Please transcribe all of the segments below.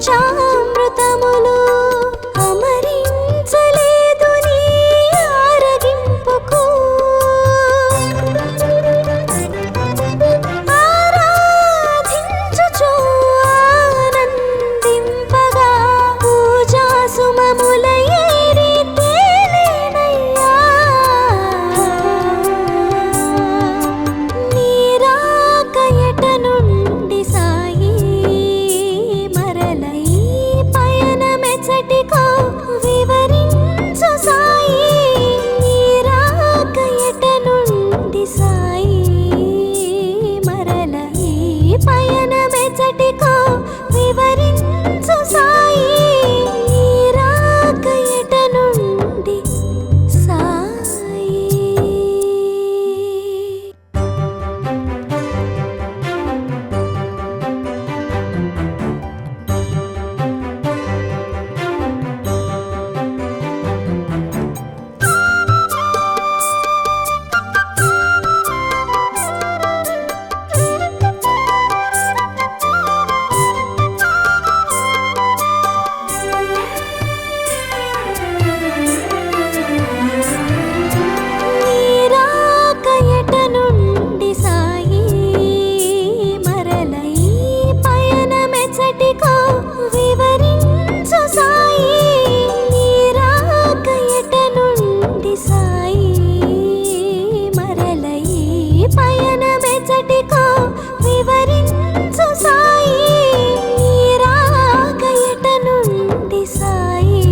పంచామృతములు అమరించలేదు నీ ఆరగింపుకు ఆరాధించుచు ఆనందింపగా పూజా సుమముల ఏరి తేలేనయ్యా నీరాక ఎట నుండి సాయి మరలై పయనమెచ్చటికో వివరించు సాయి నీరాక ఎట నుండి సాయి మరలై పయనమెచ్చటికో వివరించు సాయి నీరాక ఎట నుండి సాయి నీరాక ఎట నుండి సాయి మరలై పయనమెచ్చటికో వివరించు సాయి నీరాక ఎట నుండి సాయి మరలై పయనమెచ్చటికో వివరించు సాయి నీరాక ఎట నుండి సాయి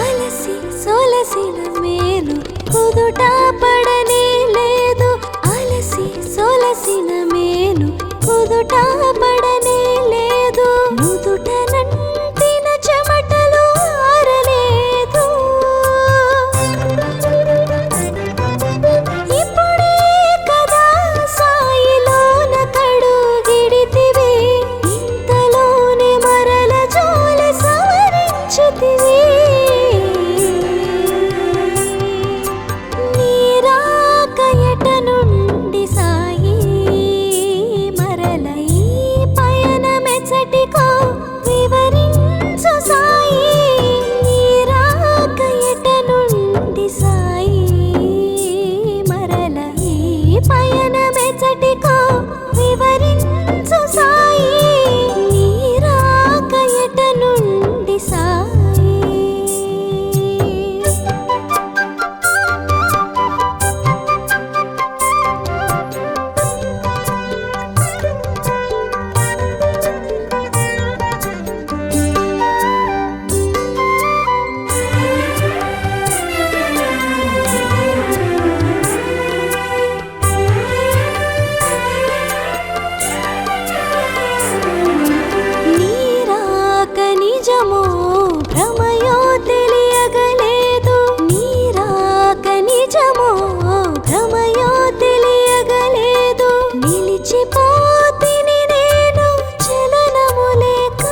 అలసి సొలసిన మేలు కుదుట పడనే లేదు అలసి సొలసిన మేలు కుదుట పడనే లేదు నుదుట నంటిన చెమటలు ఆరలేదు ఇప్పుడే కదా సాయిలోన కడుగిడితివి ఇంతలోనే మరల జోలి సవరించితివి నీరాక ఎట నుండి సాయి మరలై పయనమెచ్చటికో వివరించు సాయి నీరాక ఎట నుండి సాయి మరలై పయనమెచ్చటికో వివరించు సాయి నీరాక ఎట నుండి సాయి నీరాక నిజమో భ్రమయో తెలియగలేదు నీరాక నిజమో భ్రమయో తెలియగలేదు నిలిచిపోతిని నేను చలనము లేక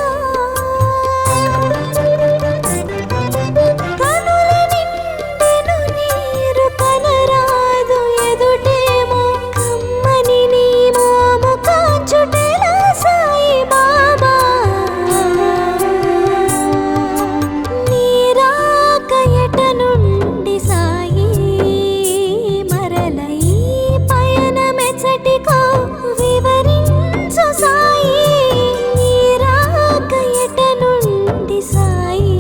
కనుల నిండెను నీరు కనరాదు ఎదుటేమో కమ్మని నీ మోము కాచుటెలా సాయి బాబా నీరాక ఎట నుండి సాయి మరలై పయనమెచ్చటికో వివరించు సాయి నీరాక ఎట నుండి సాయి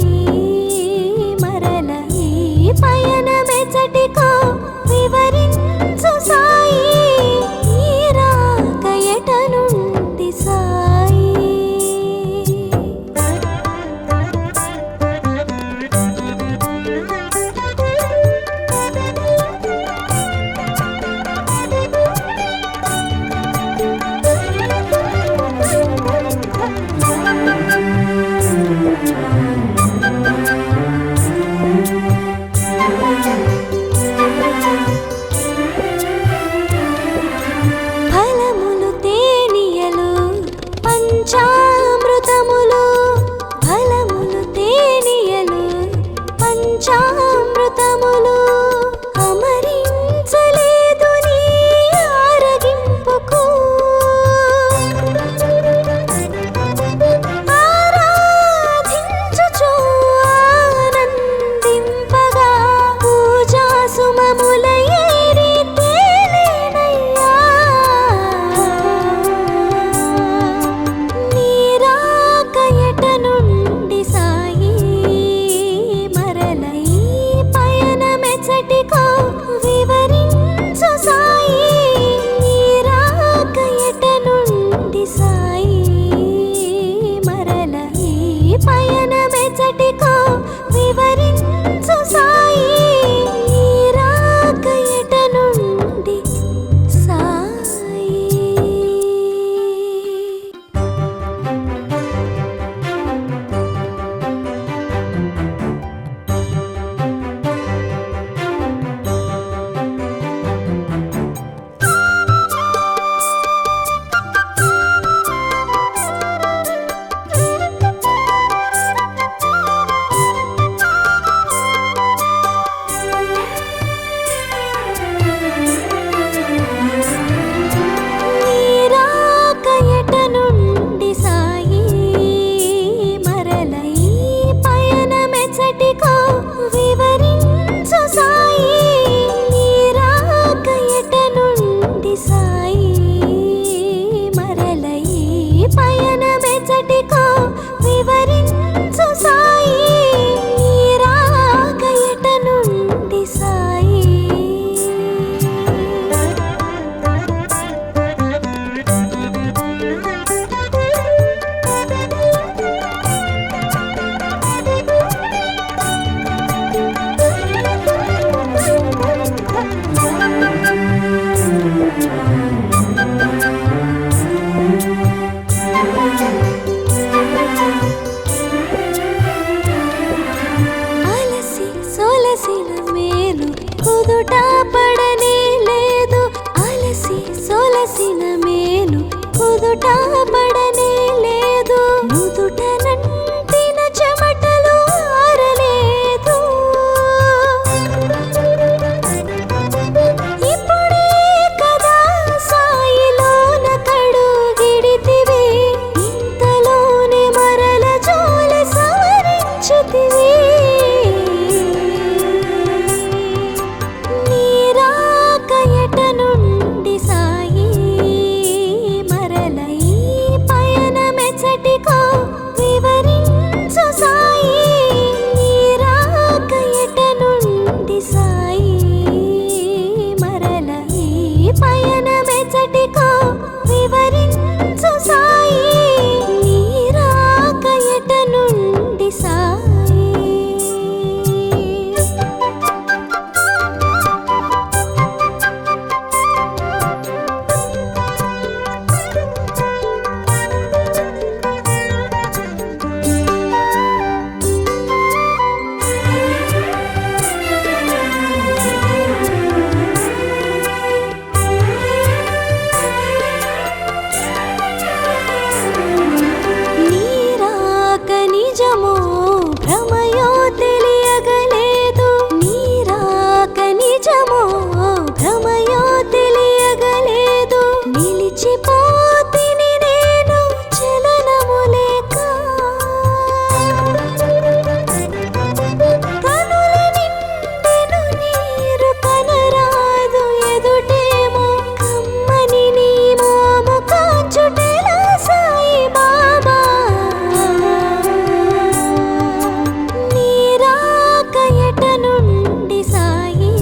మరలై పయనమెచ్చటికో వివరించు సాయి నీరాక ఎట నుండి సాయి Thank you. పంచామృతములు అమరించలేదు నీ ఆరగింపుకు ఆరాధించుచు ఆనందింపగా పూజా సుమముల ఏరి తేలేనయ్యా నీరాక ఎట నుండి సాయి మరల ఈ పయనమెచ్చటికో వివరించు సాయి నీరాక ఎట నుండి సాయి మరల ఈ పయనమెచ్చటికో వివరించు సాయి నీరాక ఎట నుండి సాయి. నీరాక ఎట నుండి సాయి మరల ఈ పయనమెచ్చటికో వివరించు సాయి నీరాక ఎట నుండి సాయి మరల ఈ పయనమెచ్చటికో వివరించు సాయి నీరాక ఎట నుండి సాయి. అలసి సొలసిన మేలు కుదుట పడనే లేదు అలసి సొలసిన మేలు కుదుట పడనే లేదు నుదుట నంటిన చెమటలు ఆరలేదు ఇప్పుడే కదా సాయిలోన కడుగిడితివి ఇంతలోనే మరల జోల సవరించితివి నీరాక ఎట నుండి సాయి మరల ఈ పయనమెచ్చటికో వివరించు సాయి నీరాక ఎట నుండి సాయి మరల ఈ పయనమెచ్చటికో వివరించు సాయి నీరాక ఎట నుండి సాయి. నీరాక నిజమో భ్రమయో తెలియగలేదు నీరాక నిజమో భ్రమయో తెలియగలేదు నిలిచిపోతిని నేను చలనము లేక కనుల నిండెను నీరు కనరాదు ఎదుటేమో కమ్మని నీ మోము కాచుటెలా సాయి బాబా నీరాక ఎట నుండి సాయి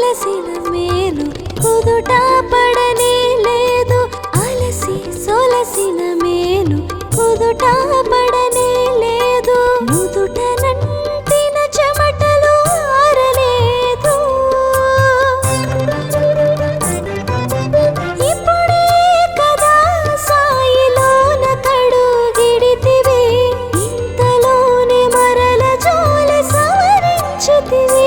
సొలసిన మేలు కుదుట పడనే లేదు. అలసి సొలసిన మేలు కుదుట పడనే లేదు. నుదుట నంటిన చెమటలు ఆరలేదు. ఇప్పుడే కదా సాయిలోన కడుగిడితివి, ఇంతలోనే మరల జోల సవరించితివి.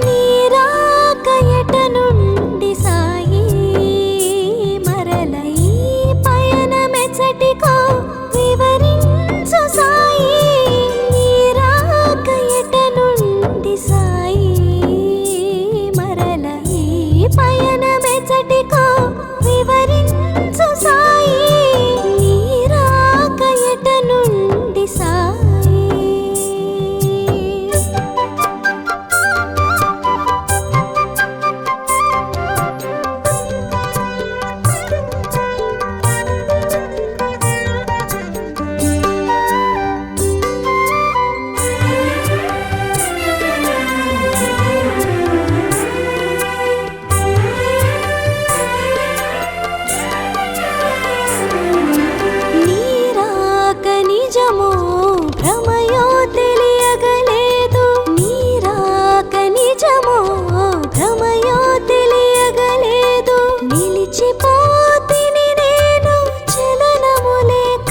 నీరాక ఎట నుండి సాయి మరల ఈ పయనమెచ్చటికో వివరించు సాయి. నీరాక ఎట నుండి సాయి మరల ఈ పయనమెచ్చటికో వివరించు సాయి. నీరాక ఎట నుండి సాయి. నీరాక నిజమో భ్రమయో తెలియగలేదు. నీరాక నిజమో భ్రమయో తెలియగలేదు. నిలిచిపోతిని నేను చలనము లేక.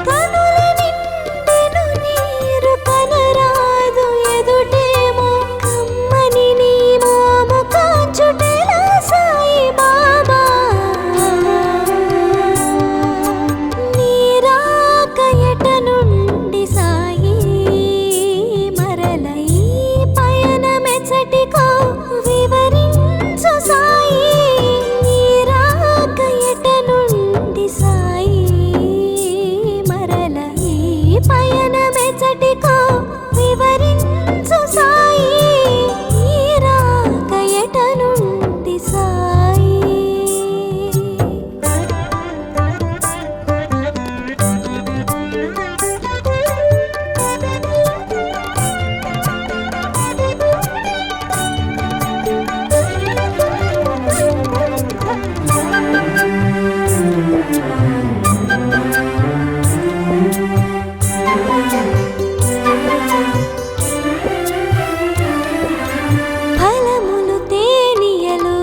కనుల నిండెను నీరు కనరాదు ఎదుటేమో కమ్మని నీ మోము కాంచుటెలా సాయి బాబా. నీరాక ఎట నుండి సాయి మరల ఈ పయనమెచ్చటికో వివరించు సాయి. నీరాక ఎట నుండి సాయి మరల ఈ పయనమెచ్చటికో వివరించు సాయి. నీరాక ఎట నుండి సాయి. ఫలములు తేనియలు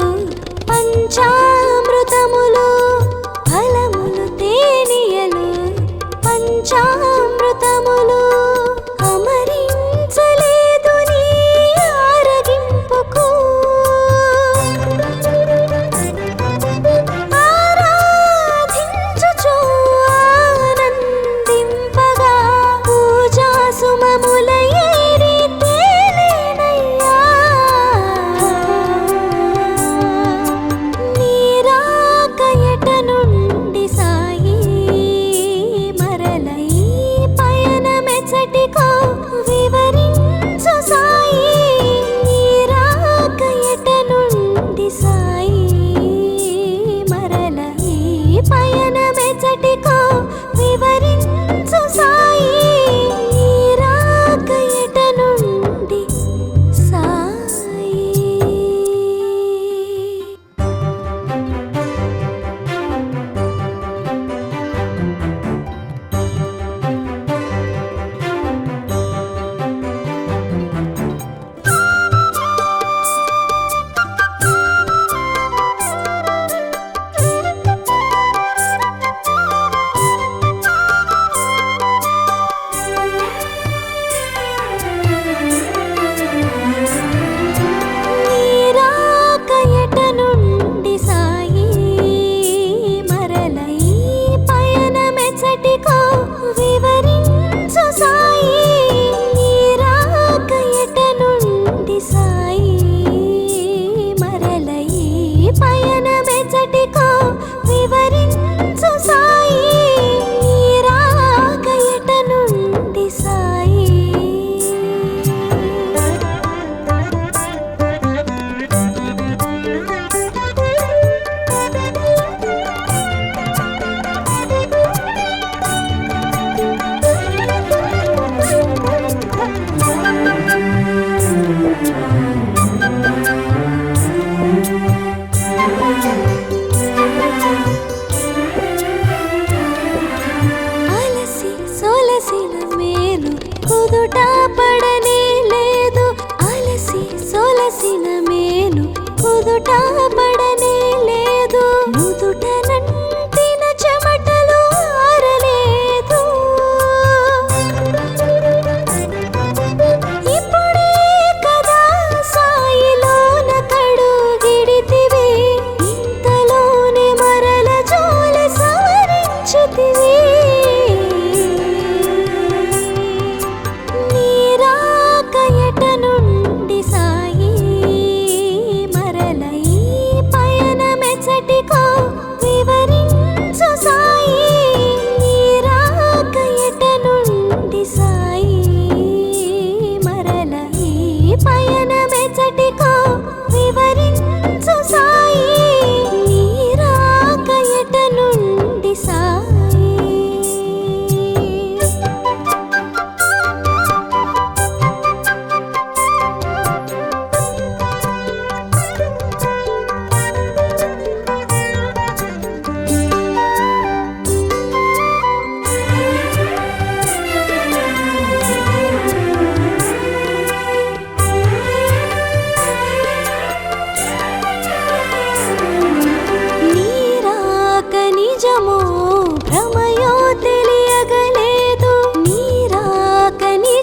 పంచామృతములు, ఫలములు తేనియలు పంచామృతములు. అమరించలేదు నీ ఆరగింపుకు. ఆరాధించుచు ఆనందింపగా పూజా సుమముల ఏరి తేలేనయ్యా. నీరాక ఎట నుండి సాయి మరల ఈ పయనమె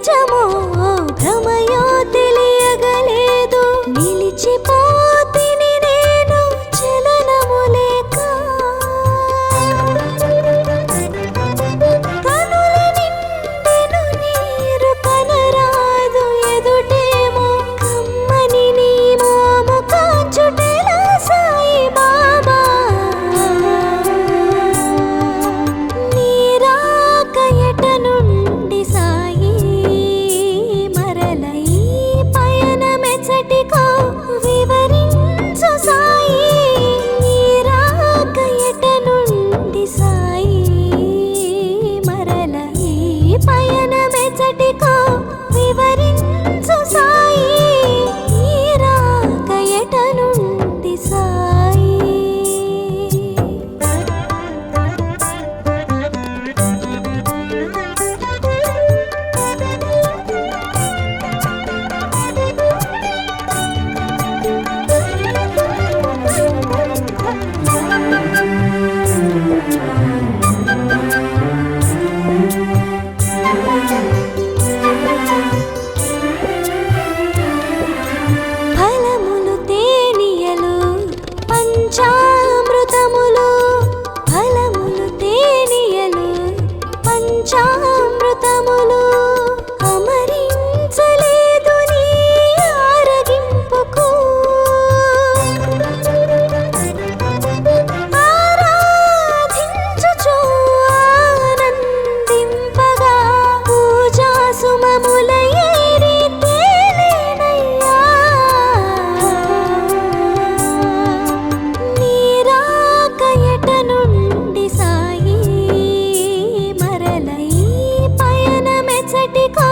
నిజమో భ్రమయో తెలియగలేదు. నిలిచిపోతిని నేను చలనము లేక. కనుల నిండెను నీరు కనరాదు ఎదుటేమో కమ్మని నీ మోము కాచుటెలా సాయి బాబా. నీరాక ఎట నుండి సాయి మరల ఈ పయనమెచ్చటికో వివరించు సాయి. నీరాక ఎట నుండి సాయి మరల ఈ పయనమెచ్చటికో వివరించు సాయి. నీరాక ఎట నుండి సాయి. ఫలములు తేనియలు పంచామృతములు. ఫలములు తేనియలు పంచామృతములు. అమరించలేదు నీ ఆరగింపుకు. ఆరాధించుచు ఆనందింపగా పూజా సుమముల ఏరి తేలేనయ్యా. నీరాక ఎట నుండి సాయి మరల ఈ పయనమెచ్చటికో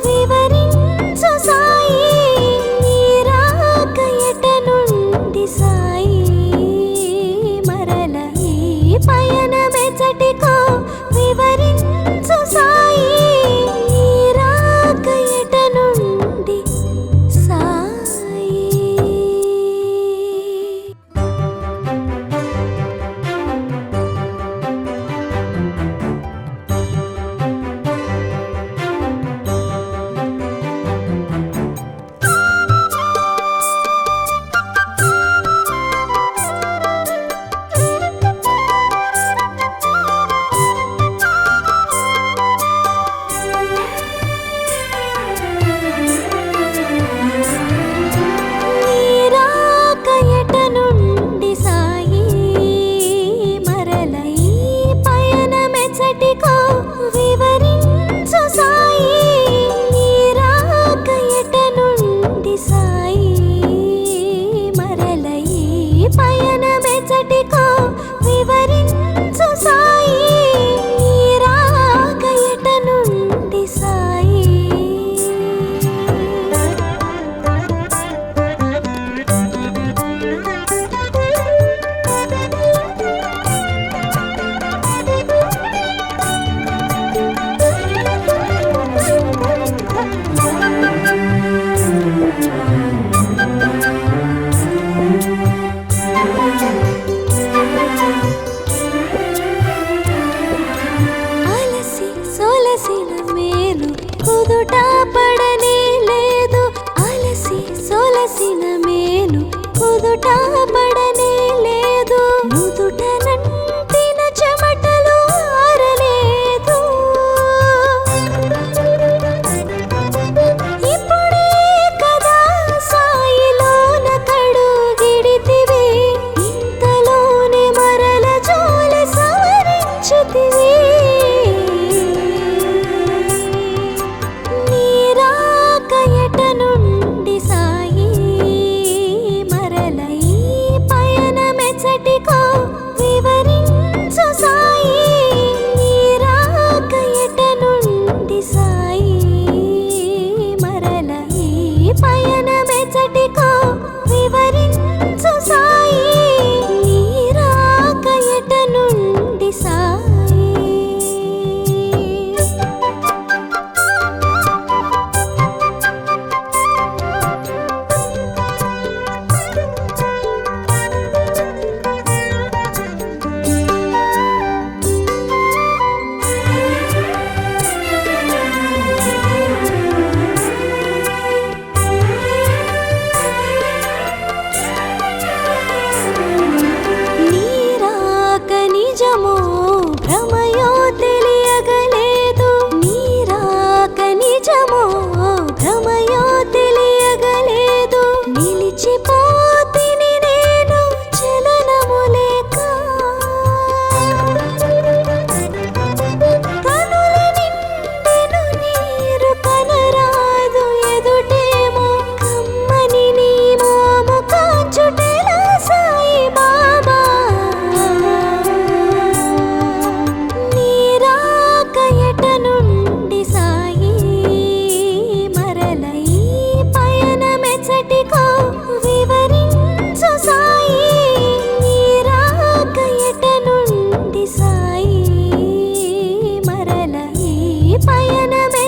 వివరించు సాయి. నీరాక ఎట నుండి సాయి మరల ఈ పయనమెచ్చటికో వివరించు సాయి. నీరాక ఎట నుండి సాయి. నీరాక ఎట నుండి సాయి మరల ఈ పయనమెచ్చటికో వివరించు సాయి. నీరాక ఎట నుండి సాయి మరల ఈ పయనమెచ్చటికో వివరించు సాయి. నీరాక ఎట నుండి సాయి. అలసి సొలసిన మేలు కుదుట పడనే లేదు. అలసి సొలసిన మేలు కుదుట పడనే లేదు. నుదుట నంటిన చెమటలు ఆరలేదు. ఇప్పుడే కదా సాయిలోన కడుగిడితివి. ఇంతలోనే మరల జోలి సవరించితివి. నీరాక ఎట నుండి సాయి మరల ఈ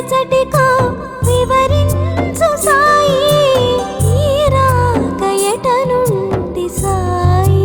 మెచ్చటికో వివరించు సాయి నీ రాక ఎట నుండి సాయి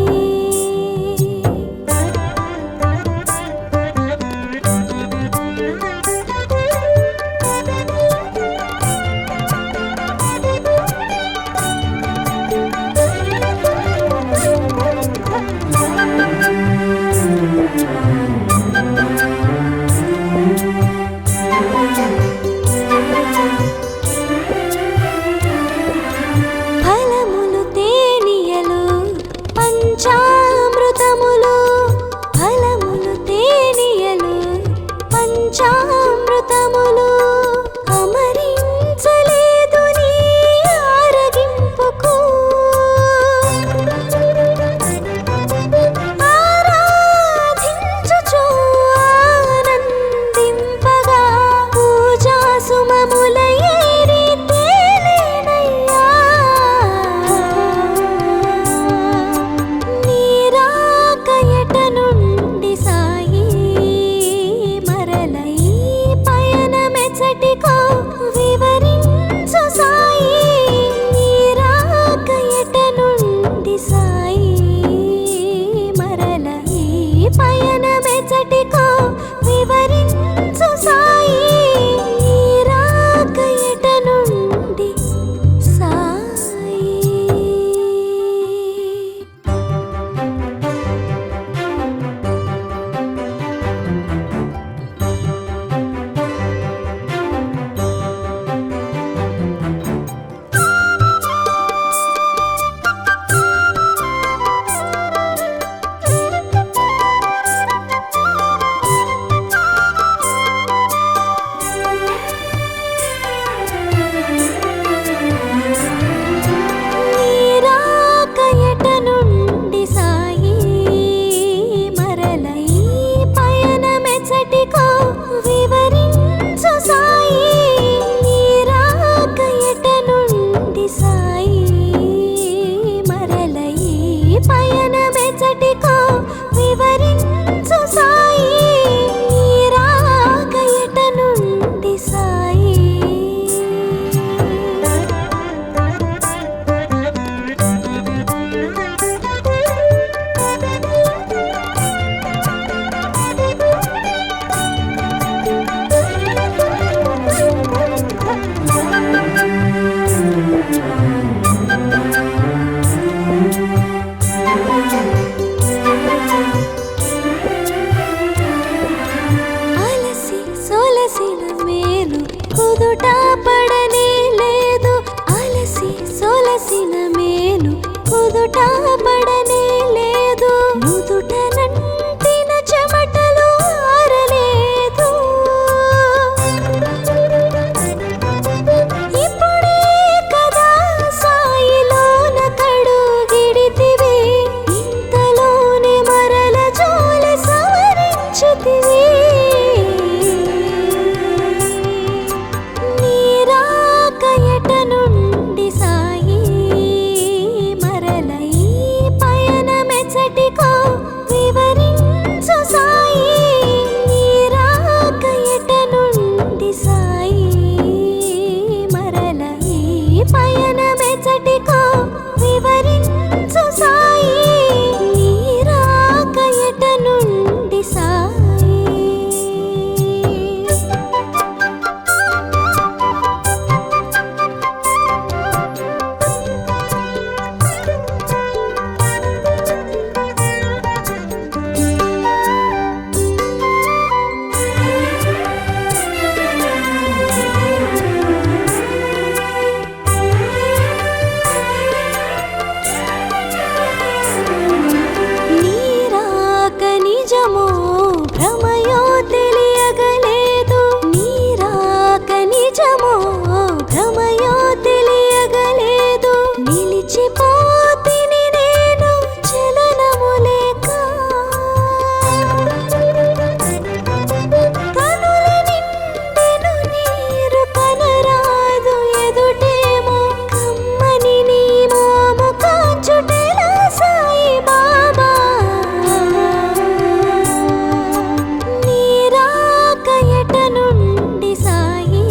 ఫలములు తేనియలు పంచామృతములు ఫలములు తేనియలు పంచామృతములు అమరించలేదు నీ ఆరగింపుకు ఆరాధించుచు ఆనందింపగా పూజా సుమముల ఏరి తేలేనయ్యా నీ రాక ఎట నుండి సాయి మరల ఈ పయనమెచ్చటికో వివరించు సాయి నీ రాక ఎట నుండి సాయి మరల ఈ పయనమెచ్చటికో వివరించు సాయి నీ రాక ఎట నుండి సాయి నీ రాక ఎట నుండి సాయి మరల ఈ పయనమెచ్చటికో వివరించు సాయి నీ రాక ఎట నుండి సాయి మరల ఈ పయనమెచ్చటికో వివరించు సాయి నీ రాక ఎట నుండి సాయి అలసి సొలసిన మేలు కుదుట పడనే లేదు అలసి సొలసిన మేలు కుదుట పడనే లేదు నుదుట నంటిన చెమటలు ఆరలేదు ఇప్పుడే కదా సాయిలోన కడుగిడితివి ఇంతలోనే మరల జోలి సవరించితివి నీ రాక ఎట నుండి సాయి మరల ఈ పయనమెచ్చటికో వివరించు సాయి నీ రాక ఎట నుండి సాయి మరల ఈ పయనమెచ్చటికో వివరించు సాయి నీ రాక ఎట నుండి సాయి నీ రాక నిజమో భ్రమయో తెలియగలేదు నీ రాక నిజమో భ్రమయో తెలియగలేదు నిలిచిపోతిని నేను చలనము లేక కనుల నిండెను నీరు కనరాదు ఎదుటేమో కమ్మని నీ మోము కాచుటెలా సాయి బాబా నీ రాక ఎట నుండి సాయి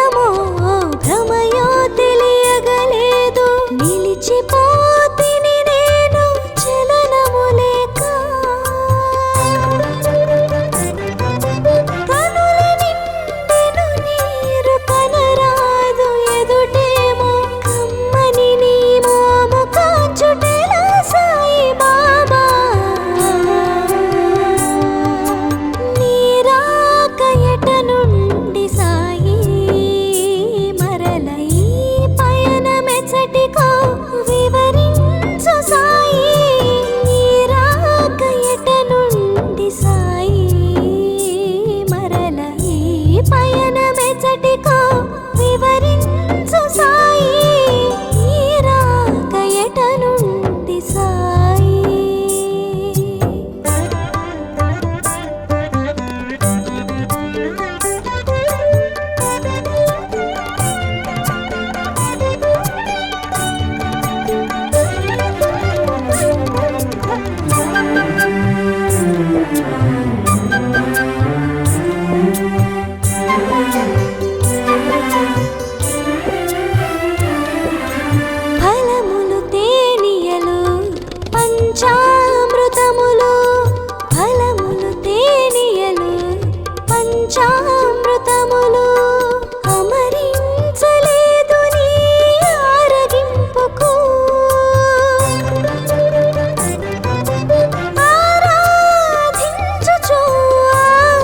స్వప్నమో భ్రమయో తెలియగలేదు నిలిచిపోతిని నేను చలనము లేక కనుల నిండెను నీరు కనరాదు ఎదుటేమో కమ్మని నీ మోము కాచుటెలా సాయి బాబా నీరాక ఎట నుండి సాయి మరల ఈ పయనమెచ్చటికో వివరించు సాయి నీరాక ఎట నుండి సాయి మరల ఈ పయనమెచ్చటికో వివరించు సాయి నీరాక ఎట నుండి సాయి ఫలములు తేనియలు పంచామృతములు ఫలములు తేనియలు పంచామృతములు అమరించలేదు నీ ఆరగింపుకు ఆరాధించుచు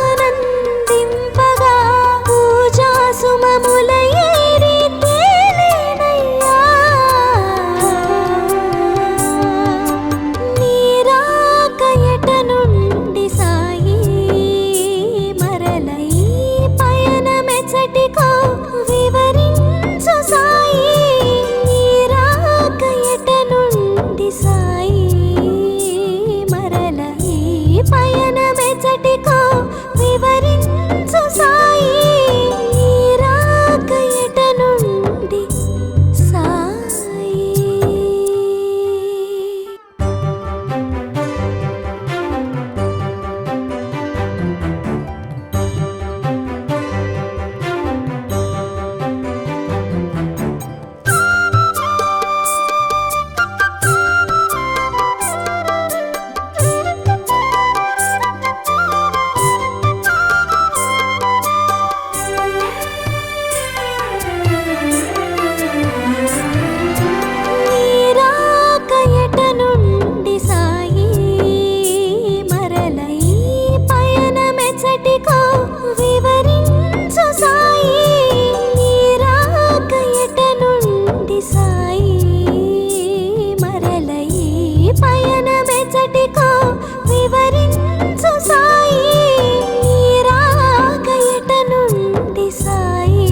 ఆనందింపగా పూజా సుమముల ఏరి తేలేనయ్యా నీరాక ఎట నుండి సాయి మరల ఈ పయనమెచ్చటికో వివరించు సాయి నీరాక ఎట నుండి సాయి మరల ఈ పయనమెచ్చటికో వివరించు సాయి నీరాక ఎట నుండి సాయి నీరాక ఎట నుండి సాయి మరల ఈ పయనమెచ్చటికో వివరించు సాయి నీరాక ఎట నుండి సాయి మరల ఈ పయనమెచ్చటికో వివరించు సాయి నీరాక ఎట నుండి సాయి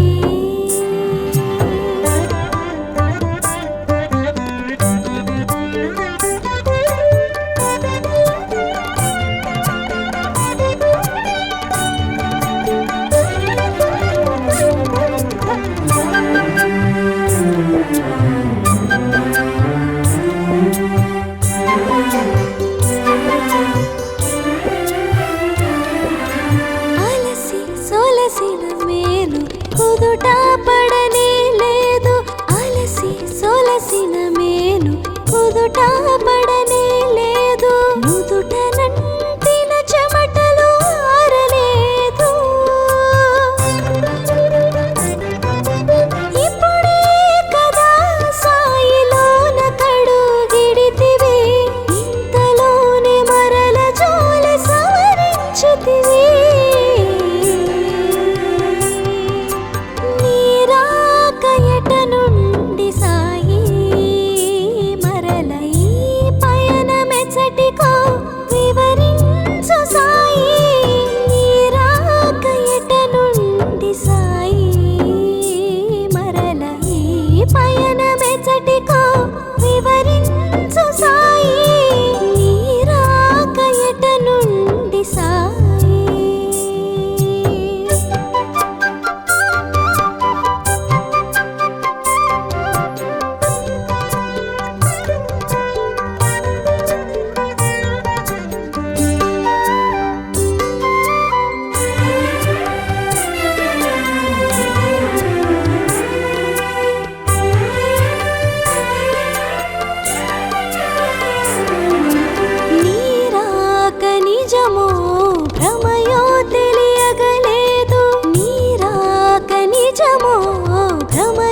అలసి సొలసిన మేలు కుదుట పడనే లేదు అలసి సొలసిన మేలు కుదుట పడనే లేదు నుదుట నంటిన చెమటలు ఆరలేదు ఇప్పుడే కదా సాయిలోన కడుగిడితివి ఇంతలోనే మరల జోలి సవరించితివి నీరాక ఎట నుండి సాయి మరల ఈ భ్రమరాంబరమో భ్రమరాంబరమో